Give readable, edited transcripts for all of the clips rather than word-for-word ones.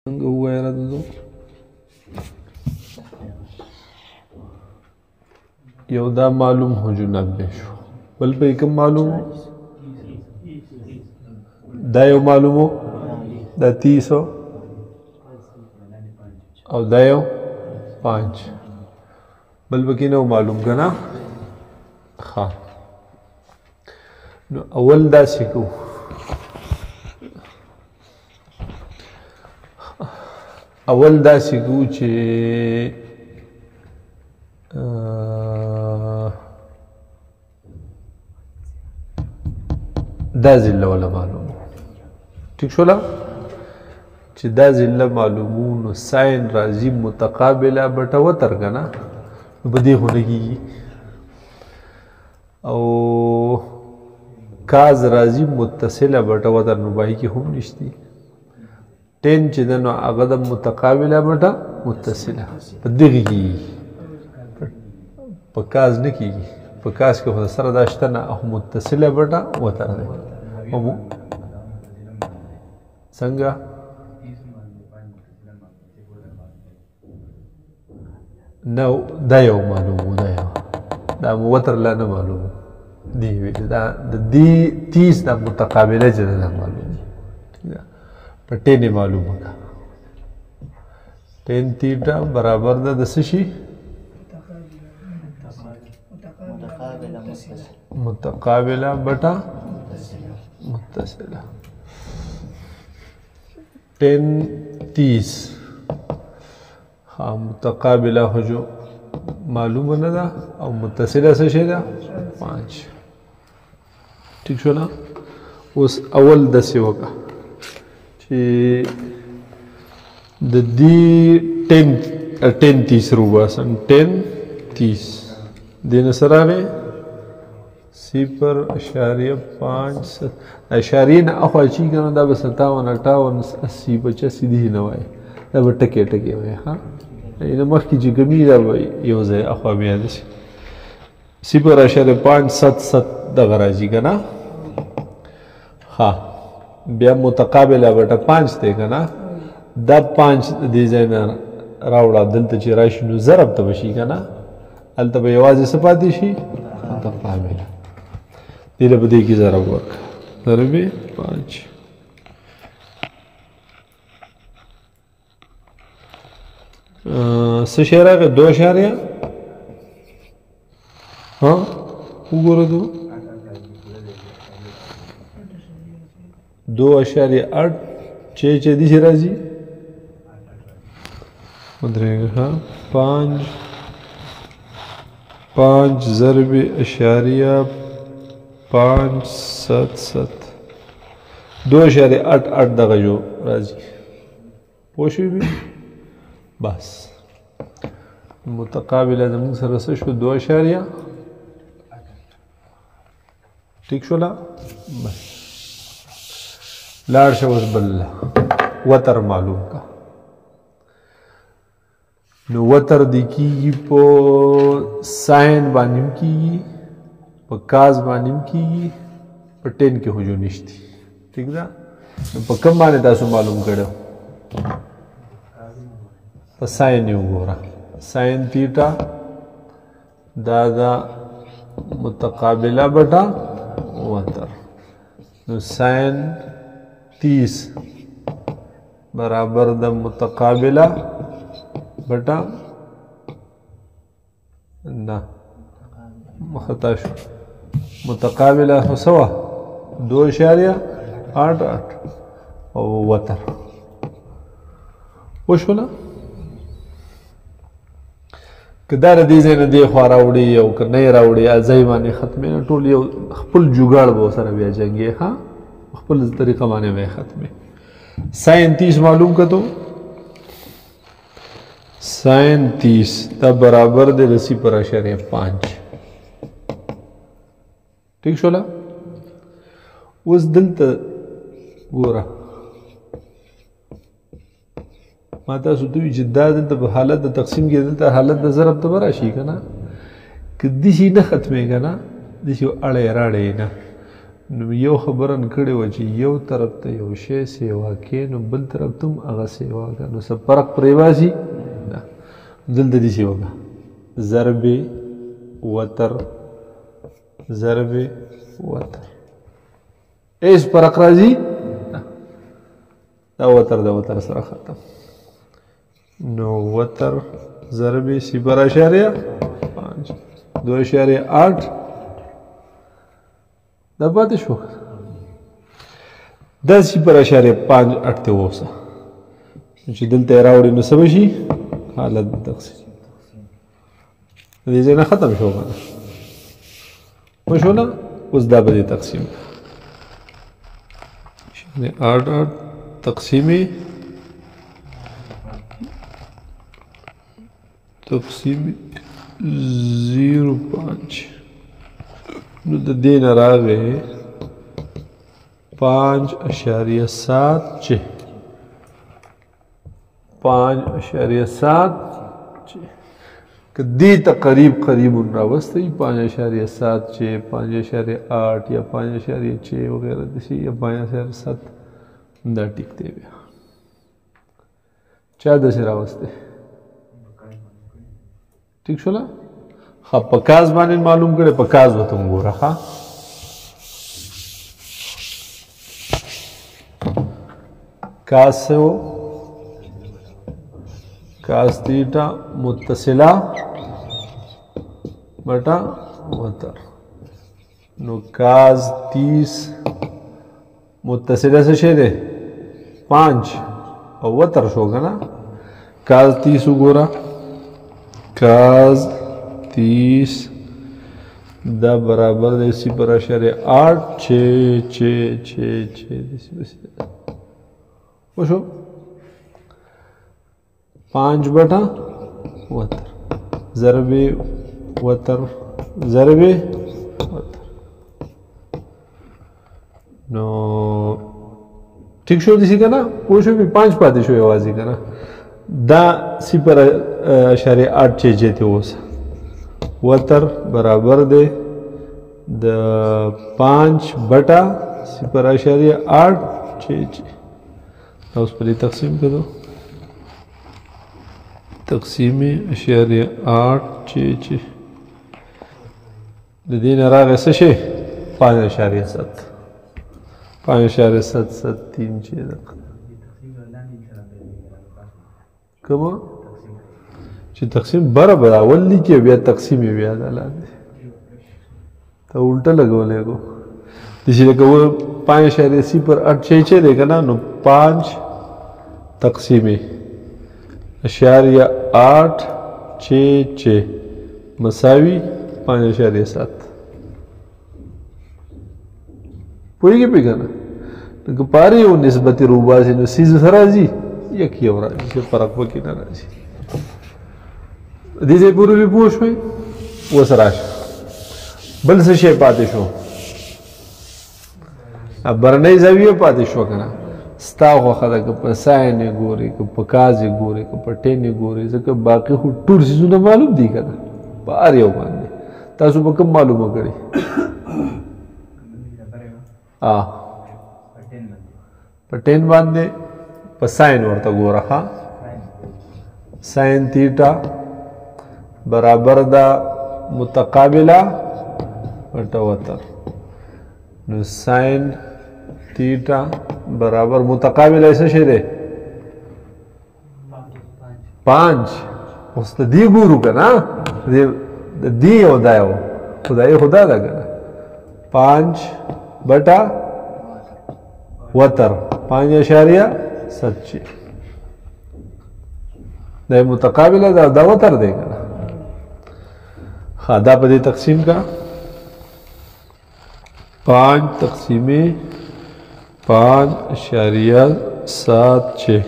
څنګه ووایه دو یو دا معلوم ہو جو 90 شو بل پہ کم معلوم ہو دا یو معلوم ہو دا 30 ہو او دا یو 5 بل پہ نو معلوم کنا خواہ نو اول دا سکو اول دا سکو چه دا زله ولا معلومو ٹھیک شولا چې دا زله معلومو نو ساين راځي متقابله بټه وتر کنه نو بدی هونګي او کاز راځي متصله بټه وتر نو بای کی هم نشتی 10 چې دنو هغه د متقابله بټه متصله بدیږي په کاز نه کیږي په کاز کې خو سره داشته نه او متصله بټه وتر ده او څنګه نو دا یو معلومه دا وتر لا نه معلومه دی دا د دې 30 د متقابله جره معلومه پټې نه معلومه کا 10 تیټا برابر ده د سشي متقابله بټا متصله 10 30 ها متقابله هو جو معلومه نه ده او متصله څه شي ده 5 ٹھیک شو نا اوس اول د سی وکا چې د دې 10 30 روباسن 10 30 دین سره نه 0.5 اشاریه نه اخوا چی کنه دا به 57 58 80 85 دی نه وای دا به ټکی ټکی وای ها اینه مخکې چې ګمی دا یو ځای اخوا بیا دي 0.577 دغه راځي کنه ها بیا متقابله بټه 5 دی کنه دا 5 دی ځای نه راوړه دلته چې راشي نو ضرب ته بشي کنه هلته به یوازې څه پاتې شي متقابله دې له بدې کې ضرب ورک ضرب 5 څه شی راغی 2 اشاریه ها وګوره 2.8 چې دې شي راځي مدرګه 5 ضرب اشاریه 577 2.88 دغه جو راځي پوښی به بس متقابله زموږ سره څه شو 2.8 ٹھیک شو لا بس لاړ شو اوس بل وتر معلوم کا نو وتر دی کیږي په ساين باندې کیږي په کاز باندې کیږي په 10 کې هجو نشتی ٹھیک ده په کوم باندې تاسو معلوم کړو په ساين یو ګوره ساين تیټا دا متقابله بټا وتر نو ساين 30 برابر د متقابله بٹا نا مخطا شو متقابله هو سوا 2.88 او وتر وشولا کدار دې زنه دی خو راوړي او کنه راوړي ازای باندې ختمه ټول یو خپل جوګاړ به سره بیا جنگي ها خپل طریقه باندې وای ختمه ساين 30 معلوم کتو ساين 30 دا برابر دے 0.5 ٹھیک شولا اوس دلته ګوره ما تاسو دوی جدا دلته په حالت د تقسیم کې دلته حالت د ضرب ته راشي کنه کدي شي نه ختمه کنه د شي اړه راړې نه نو یو خبره کړې وه چې یو طرف ته یو شی سیوا کې نو بل طرف ته هم هغه سیوا که نو څه فرق پرې باسي نه دلته داسې وکړه ضرب وتر ضرب وتر هیڅ فرق راځي نه دا وتر د وتر سره ختم نو وتر ضرب 0.5 2.8 دا پاتې شو دا 0.5 اټته ووسه چې دلته یې راوړي نو څه به شي حالت د تقسیم دې ځای نه ختم شو که نه پوه شو نه اوس دا به دې تقسیم آټ تقسیمې تقسیمې 0.5 نو د دې نه راغی 5.7 5.7 که دې ته قریب راوستی 5.7 5.8 یا 5.6 وغیرہ دسی یا 5.7 دا ټیک دی بیا چا داسې راوستی ټیک شوله ښه په کاز باندې معلوم کړی په کاز به ته هم ګوره ښه کاز څه و کاز تیټا متصله بٹا وتر نو کاز 30 متصله څه شی دی 5 او وتر شو که نه کاز 30 وګوره کاز 30 دا برابر دی 0.8 وشو 5 بٹا وتر ضرب وتر ضرب وتر نو ٹھیک شو دیسی که نه پوه شو 5 پاتې شو یوازې که نه دا 0.8 ته اوسه وتر برابر دی د 5 بٹا 0.8 اوس په دې تقسیم کړو تقسیم 0.8 د دې نه راغی څه شی 5.7 5.773 کومه چې تقسیم برابر اول لیکي بیا تقسیم بیا د لاندې ته الټه لګولې کو دسی لکه 5.0.8 دی که نه نو 5 تقسیمې 0.8 مساوي 5.7 پوهېږې پې که نه که پاره یو نسبتي روباسي نو سیز څه راځي یک یو راځي څه فرق پکې نه راځي دې ځای پورې مې پوه شوې اوس راشه بل څه شی پاتې شو برنۍ زاویه پاتې شو که نه ستا خوښه ده که په ساین یې ګورې که په کاز یې ګورې که په ټین یې ګورې ځکه باقي خو ټول څیزونه معلوم دي که نه په هر یو باندې تاسو به کوم معلومه کړي په ټین باندې په ساین ورته ګوره ښه ساین تیټا برابر ده متقابله بټه وتر نو ساین تیټا برابر متقابل ایسا شی دی 5 اوس ته دی ګورو که نه دی او دا یو خدای خدا ده که نه 5 بټه وتر 5.7 دا متقابله دا وتر دی که نه ښه دا په دې تقسیم کا 5 تقسیمې 5.7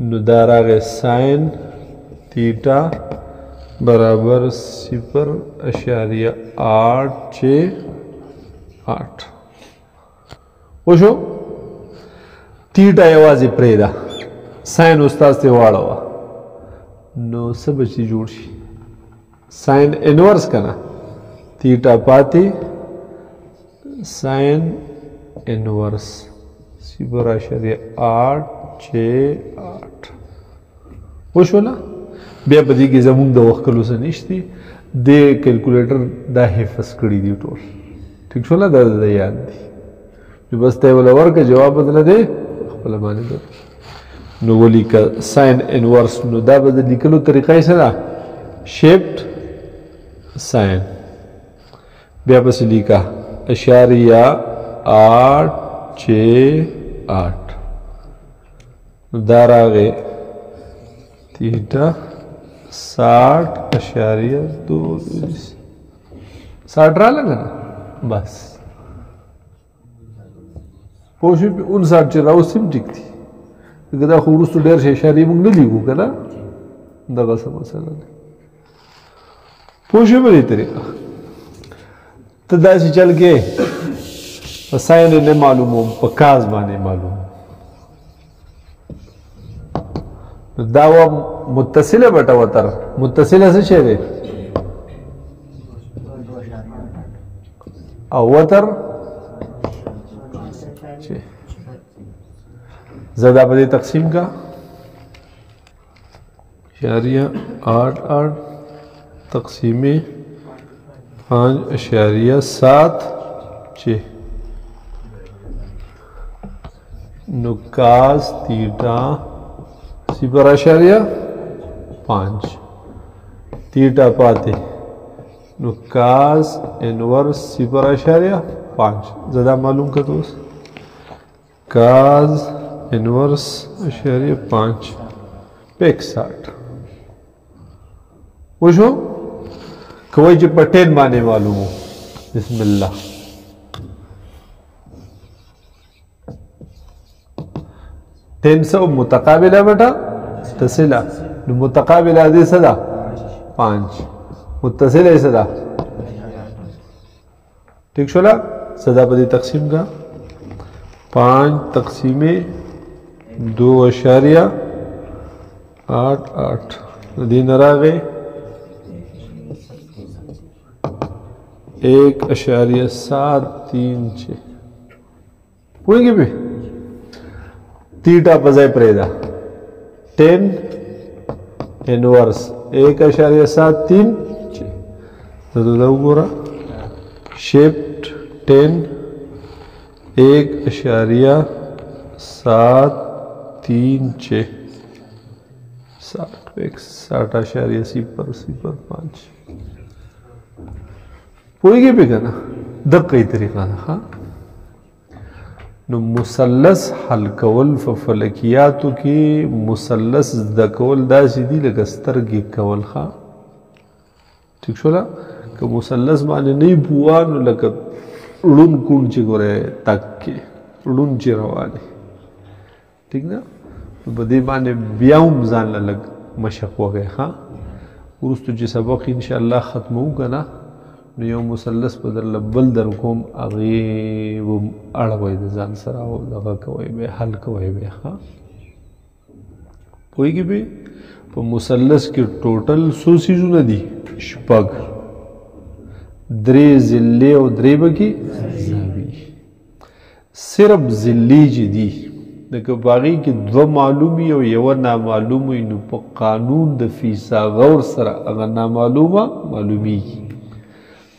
نو دا راغی ساین تیټا برابر 0.8 وشو تیټا یوازې پرېږده ساین استاد ته واړوه نو څه به چې جوړ شي ساین انورس که نه تیټا پاتې sine inverse 0.868 وشوله بیا په دې کې زمونږ د وخت کلو څه نشتی د کیلکولیټر دا حفظ کړي دي ټول ټیک شوله دا د یاد دي چې بس ته ولا ورکه جواب بدل دی خپل باندې ده نو ولیکه ساين انورس نو دا به د لیکلو طریقه یې څه ده شیفټ ساين بیا بس لیکه اشاریه 868 نو دا راغی تیٹا 60.2 60 را لگا نا بس پوشی پی 59 چی راو سیم ٹک تھی اگر دا خورستو دیر شای اشاری مونگ نلیگو کنا دا غصہ مسئلہ دی پوشی بلی طریقہ تا دا سی چل کے سائن نے معلوم ہو پکاز بانے معلوم دا و متصله بټه وتر متصله څه شی دی او وتر زدا په تقسیم کا 0.88 تقسیم 5.7 نکاس تیٹا 0.5 تیٹا پاتے نکاس انورس 0.5 زیادہ معلوم کا دوست کاز انورس 0.5 پیک 60 وشو کوئی جو پٹین مانے معلوم ہو بسم اللہ تنسو متقابلہ بیٹا متصلہ متقابلہ دے صدا 5 متصلہ صدا ٹھیک شولا صدا پدی تقسیم کا 5 تقسیم 2.88 دین راغے 1.736 ہوئی گی بھی تیٹا پزائے پریدا 10 انورس 1.736 تو دا گورا شیفٹ 10 1.736 60.005 پوئی گی بھی کنا دقی طریقہ دا نو مثلث حل کول ففلکیاتو کی مثلث زده کول داسې دي لکه سترګې کول ښه ٹھیک شولا که مثلث باندې نه پوه نو لکه ړون کون چې ګوره تک کې ړون چې روانې ٹھیک نه په دې باندې بیا هم ځان له لږ مشق وکړئ ښه وروسته چې سبق انشاءالله ختموو که نه نو یو مثلث په درله بل در کوم هغې اړوئ د ځان سره او دغه کوئ بیا حل کوئ بیا ښه پوهېږي بې په مثلث کې ټوټل څو څیزونه دي شپږ 3 ضلعې او 3 پکې زاویې صرف ضلعې چې دي لکه په هغې کې 2 معلوم وي او یوه نامعلوم وي نو په قانون د فیثاغورث سره هغه نامعلومه معلومیږي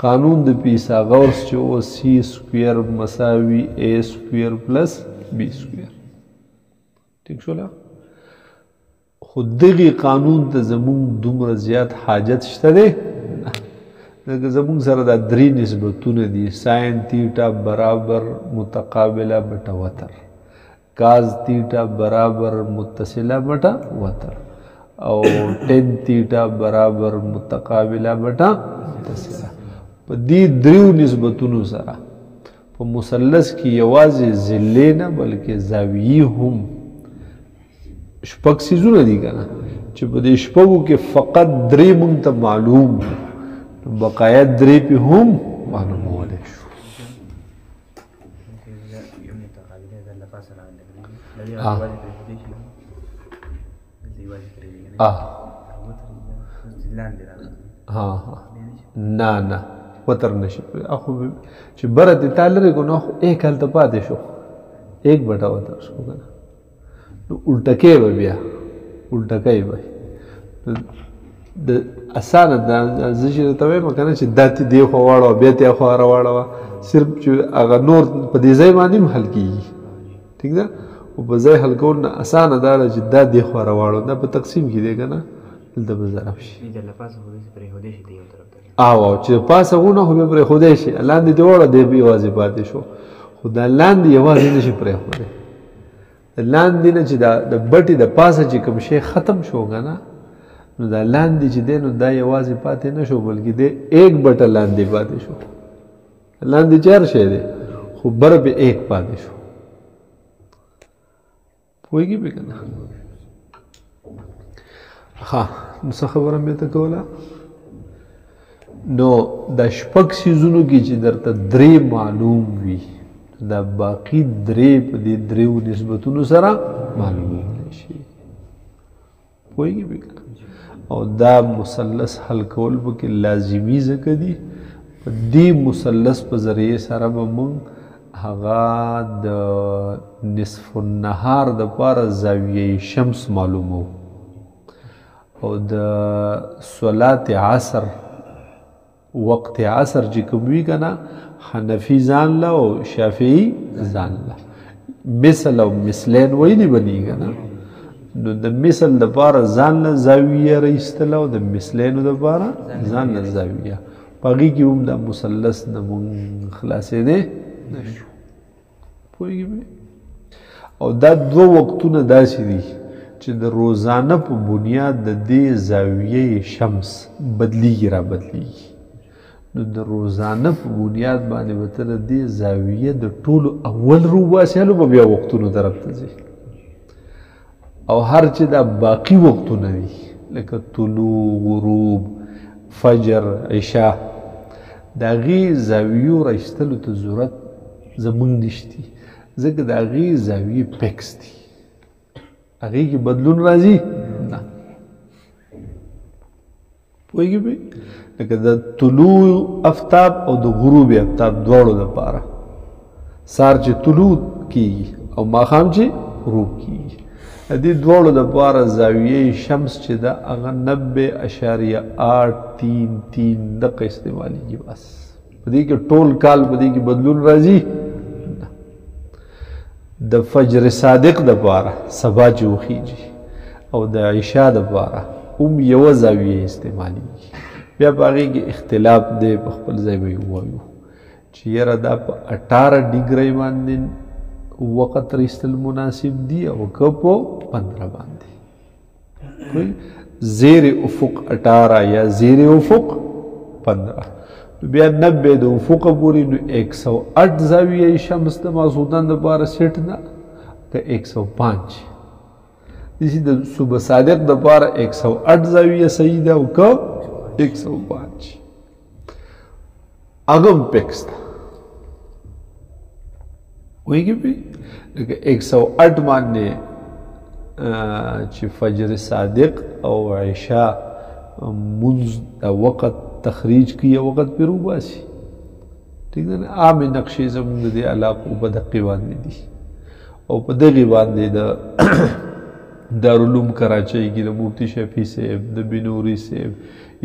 قانون د فیثاغورث چې او سی سکویر مساوي اے سکویر پلس بی سکویر ٹھیک شولا خو دغې قانون ته زمونږ دومره زیات حاجت شته دی لکه زمونږ سره دا 3 نسبتونه دي ساین تیټا برابر متقابله بټه وتر کاز تیټا برابر متصله بټه وتر او ٹین تیټا برابر متقابله بټه متصله په دې دریو نسبتونو سره په مثلث کې یوازې ضلعې نه بلکې زاویې هم شپږ څیزونه دي که نه چې په دې شپږو کې فقط 3 موږ ته معلوم بقایا 3 پې هم معلومولی شو نه نه وتر نشي اخو چې بره دې تا لرې کړو نو ایک هلته پاتې شو 1 بټه وتر شو که نه نو الټکې به بیا الټکی به د اسانه زه چې درته وایم که نه چې دا ته دې خوا واړوه بیا ته خوا راواړوه صرف چې هغه نور په دې ځای باندې هم حل کېږي ټیک ده خو په ځای حل کول نه اسانه دا ده چې دا دې خوا راواړوه دا په تقسیم کې دی که نه دلته به ضرب شي او چې پاسه غونه خو بیا پرېښودی شي لاندې دې وړه دی به یوازې پاتې شو خو دا لاندې یوازې نه شي پرېښودی لاندې نه چې د بټې د پاسه چې کوم شی ختم شو که نه نو دا لاندې چې دی نو دا یوازې پاتې نه شو بلکې دی 1 بټه لاندې پاتې شو لاندې چې هر شی دی خو بر پې 1 پاتې شو پوهېږي پې که نه ښه نو څه خبره مې ته کوله نو د 6 څیزونو کې چې درته 3 معلوم وي دا باقي 3 په دې 3 نسبتونو سره معلومېدلی شي پوهېږي پې که نه او دا مثلث حل کول پکې لازمي ځکه دي په دې مثلث په ذریعې سره به موږ هغه د نصف النهار دپاره زاویه شمس معلومو او د صلات عصر وقت عصر چې کوم وي که نه حنفي ځان له او شافعي ځان له مثل او مثلین ویلي بني که نه نو د مثل دپاره ځان له زاویه رایستله او د مثلینو دپاره ځان له زاویه په هغې کې هم دا مثلث نه مونږ خلاصېدی نه شو پوهېږي او دا 2 وختونه داسې دي چې د روزانه په بنیاد د دې زاویه شمس بدلیږي را بدلیږي نو د روزانه په بنیاد باندې به ته د دې زاویه د ټولو اول روباسي هلو به بیا وختونو طرف ته ځي او هر چې دا باقی وختونه دي لکه طلوع غروب فجر عشاء د هغې زاویو رایستلو ته ضرورت زمونږ نشتي ځکه د هغې زاویې فکس دي هغې کې بدلون راځي نه پوهېږي پې لکه د طلوع افتاب او د غروب افتاب دواړو دپاره سار چې طلوع کېږي او ماښام چې غروب کېږي د دې دواړو دپاره زاویه شمس چې ده هغه 90.833 دقه استعمالیږي بس په دې کې ټول کال په دې کې بدلون راځي د فجر صادق دپاره سبا چې وخیږي او د عشاء دپاره هم یوه زاویه استعمالیږي بیا په هغې کې اختلاف دی په خپل ځای به یې ووایو چې یاره دا په 18 ډیګرۍ باندې وقت رایستل مناسب دي او که په 15 باندې زیر افق 18 یا زیر افق 15 بیا 90 د افق پورې نو 108 زاویه شمس د ماسودان دپاره سیټ ده که 105 داسې د صبح صادق دپاره 108 زاویه صحیح ده او که 105 هغه هم فکس ده وایږي پې لکه 108 باندې چې فجر صادق او عشاء منځ د وقت تخریج کی یا وقت پې روباسي ټیک ده نه عامې نقشې زموږ د دې علاقو په دقې باندې دي او په دغې باندې د دارالعلوم کراچۍ کې د مفتي شفیع صاحب د بنوري صاحب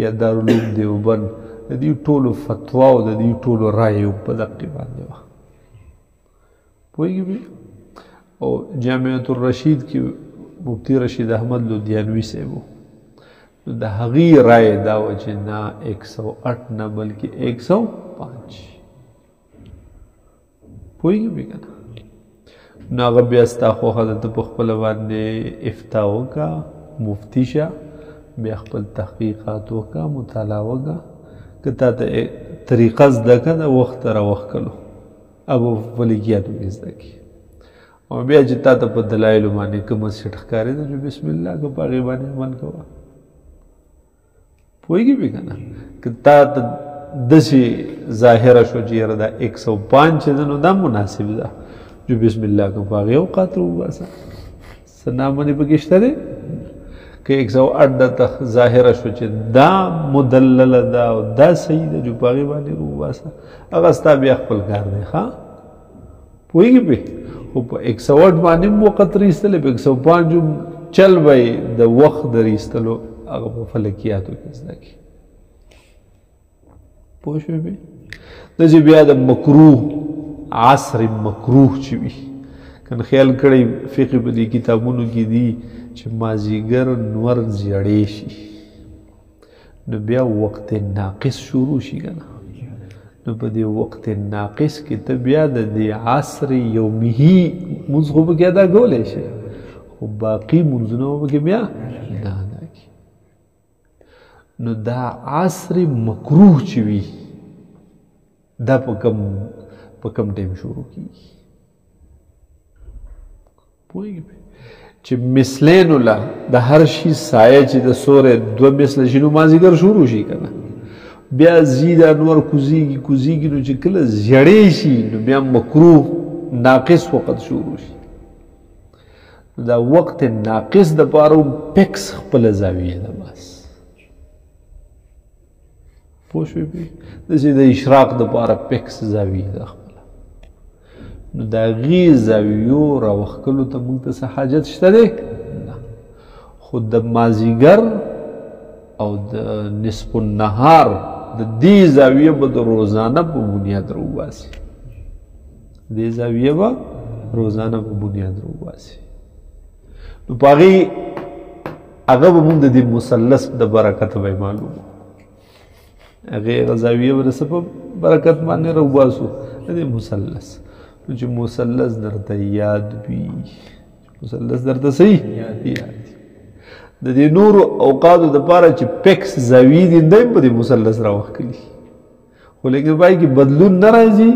یا دارالعلوم دیوبند د دې ټولو فتوا او د دې ټولو رایې په دقې باندې وه پوهېږي او جامعة الرشید کې مفتی رشید احمد لودیانوي صاحب و نو د هغې رایې دا وه چې نه 108 نه بلکې 105 پوهېږي که نه نو هغه بیا ستا خوښه ده ته په خپله باندې افتا وکړه مفتی شه بیا خپل تحقیقات وکړه مطالعه وکړه که تا ته طریقه زده کړه د وخت را وخت کلو ابو فلکیاتو کې زده کړي او بیا چې تا ته په دلایلو باندې کومه سیټ ښکارېده چې بسم الله که په هغې باندې عمل کوه پوهېږي پې که نه که تا ته داسې ظاهره شو چې یاره دا 105 چې ده نو دا مناسب ده چې بسم الله که په هغې اوقات راوباسه څه نامنې پکې شته دی که 108 درته ظاهره شو چې دا مدلله ده او دا صحیح ده جو په هغې باندې روباسه هغه ستا بیا خپل کار دی ښه پوهېږې پې خو په 108 باندې هم وخت رایستلی په 105 هم چل به د وخت د رایستلو هغه په فلکیاتو کې زده کړي پوه شوې پې داسې بیا د مکروه عصر مکروه چې وي کنه خیال کړی فقه په دې کتابونو کې دي چې مازیګر نور زیړې شي نو بیا وقت ناقص شروع شي که نه نو په دې وقت ناقص کې ته بیا د دې عصر یومي مونځ خو پکې ادا کولی شي خو باقي مونځونه به پکې بیا نه ادا کړي نو دا عصر مکروه چې وي دا په کم ټایم شروع کېږي پوهېږي چې مثلین الله د هر شي سایه چې د سورې دوه مثله شي نو مازدیګر شروع شي که نه بیا ځي دا نور کوزیږي نو چې کله زیړې شي نو بیا مکروه ناقص وقت شروع شي دا وقت ناقص دپاره هم پکس خپله زاویه ده بس پوه شوې پې داسې د اشراق دپاره پکس زاویه ده خپله نو د هغې زاویو راوښکلو ته موږ ته څه حاجت شته دی نه خو د مازدیګر او د نصف النهار د دې زاویه به د روزانه په بنیاد راوباسي دې زاویه به روزانه په بنیاد راوباسي نو په هغې هغه به موږ د دې مثلث د برکته به معلوم هغې زاویه به د څه په برکت باندې راوباسو د دې مثلث نو چې مثلث درته یاد وي مثلث درته صحیح یاد وي د دې نورو اوقاتو دپاره چې پکس زاویې دي دی هم په دې مثلث راوښکلي خو لیکن پای کې بدلون نه راځي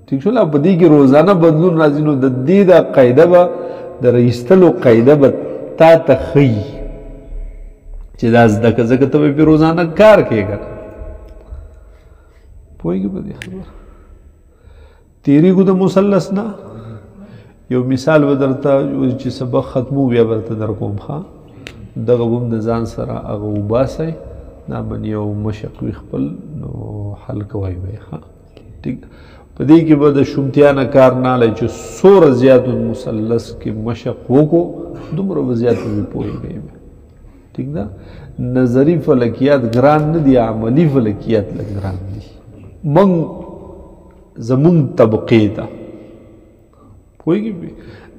ټیک شول او په دې کې روزانه بدلون راځي نو د دې دا قاعده به د رایستلو قاعده به تا ته ښیي چې دا زده که ځکه ته به پرې روزانه کار کوې که نه پوهېږې په دې خبره تیریږو د مثلث نه یو مثال به درته چې سبق ختمو بیا به درته در کوم ښه دغه به هم د ځان سره هغه وباسئ دا به یو مشق وي خپل نو حل کوئ به یې ښه ټیک په دې کې به د شومتیا نه کار نه اخلئ چې څومره زیات مثلث کې مشق وکړو دومره به زیات به پوهېږئ ٹھیک ده نظری فلکیات ګران نه دي عملی فلکیات لږ ګران دي زمون طبقې ته پوهېږي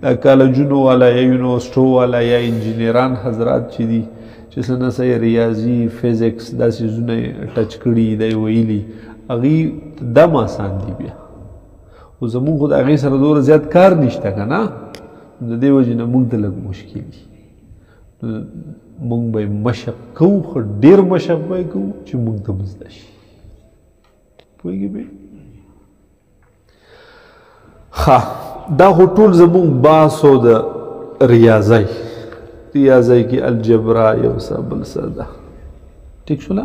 دا کالجونو والا یا یونیورسټو والا یا انجینران حضرات چې دي چې څه نه څه ریاضي فزیکس دا څیزونه ټچ کړي دی ویلي هغې دم آسان دي بیا خو زمونږ خو د هغې سره دومره زیات کار نشته که نه د دې وجې نه موږ ته لږ مشکل دي موږ به یې مشق کوو خو ډېر مشق به یې کوو چې موږ ته به زده شي پوهېږې بې ښه دا خو ټول زمونږ بحث و د ریاضی کې الجبرا یو څه بل څه ده ټیک شوله